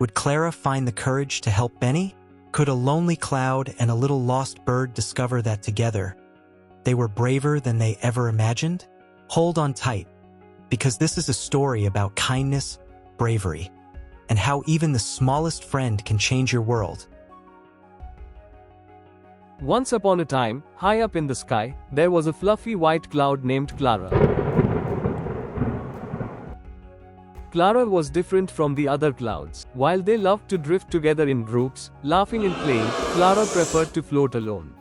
Would Clara find the courage to help Benny? Could a lonely cloud and a little lost bird discover that together they were braver than they ever imagined? Hold on tight, because this is a story about kindness, bravery, and how even the smallest friend can change your world. Once upon a time, high up in the sky, there was a fluffy white cloud named Clara. Clara was different from the other clouds. While they loved to drift together in groups, laughing and playing, Clara preferred to float alone.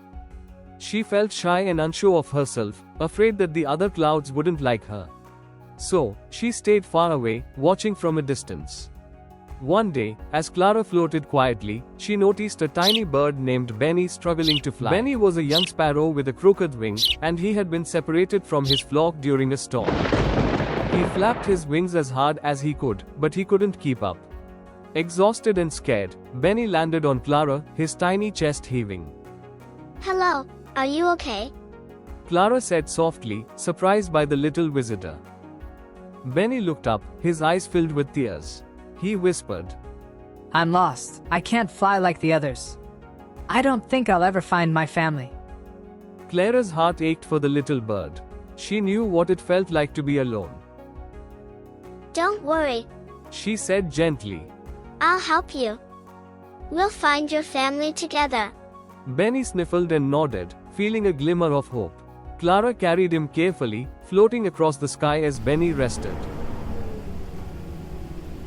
She felt shy and unsure of herself, afraid that the other clouds wouldn't like her. So, she stayed far away, watching from a distance. One day, as Clara floated quietly, she noticed a tiny bird named Benny struggling to fly. Benny was a young sparrow with a crooked wing, and he had been separated from his flock during a storm. He flapped his wings as hard as he could, but he couldn't keep up. Exhausted and scared, Benny landed on Clara, his tiny chest heaving. Hello, are you okay? Clara said softly, surprised by the little visitor. Benny looked up, his eyes filled with tears. He whispered, I'm lost. I can't fly like the others. I don't think I'll ever find my family. Clara's heart ached for the little bird. She knew what it felt like to be alone. Don't worry, She said gently. I'll help you. We'll find your family together. Benny sniffled and nodded, feeling a glimmer of hope. Clara carried him carefully, floating across the sky as Benny rested.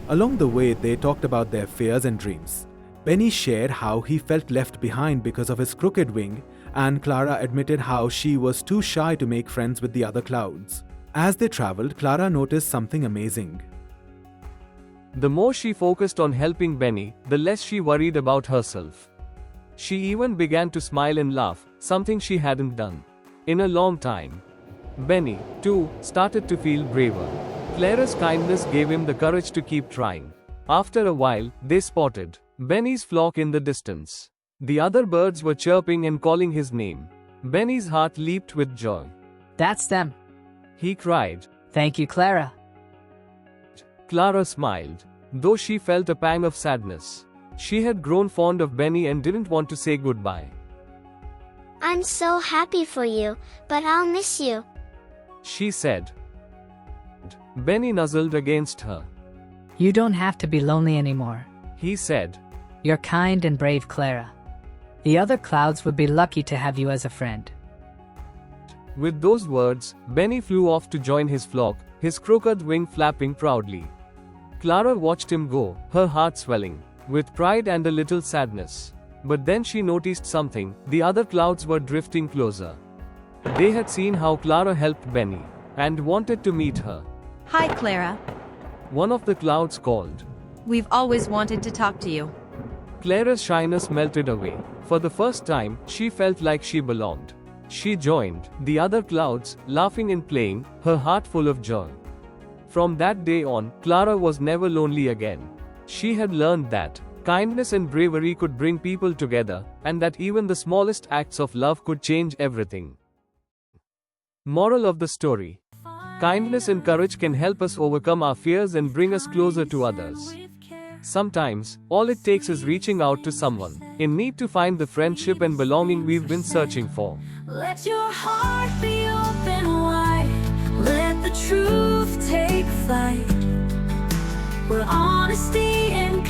Along the way, they talked about their fears and dreams. Benny shared how he felt left behind because of his crooked wing, and Clara admitted how she was too shy to make friends with the other clouds. As they traveled, Clara noticed something amazing. The more she focused on helping Benny, the less she worried about herself. She even began to smile and laugh, something she hadn't done in a long time. Benny, too, started to feel braver. Clara's kindness gave him the courage to keep trying. After a while, they spotted Benny's flock in the distance. The other birds were chirping and calling his name. Benny's heart leaped with joy. That's them. He cried. Thank you, Clara. Clara smiled, though she felt a pang of sadness. She had grown fond of Benny and didn't want to say goodbye. I'm so happy for you, but I'll miss you, she said. Benny nuzzled against her. You don't have to be lonely anymore. He said. You're kind and brave, Clara. The other clouds would be lucky to have you as a friend. With those words, Benny flew off to join his flock, his crooked wing flapping proudly. Clara watched him go, her heart swelling with pride and a little sadness. But then she noticed something. The other clouds were drifting closer. They had seen how Clara helped Benny and wanted to meet her. Hi, Clara. One of the clouds called. We've always wanted to talk to you. Clara's shyness melted away. For the first time, she felt like she belonged. She joined the other clouds, laughing and playing, her heart full of joy. From that day on, Clara was never lonely again. She had learned that kindness and bravery could bring people together, and that even the smallest acts of love could change everything. Moral of the story: kindness and courage can help us overcome our fears and bring us closer to others. Sometimes, all it takes is reaching out to someone in need to find the friendship and belonging we've been searching for. Let your heart be open wide. Let the truth take flight. Where honesty and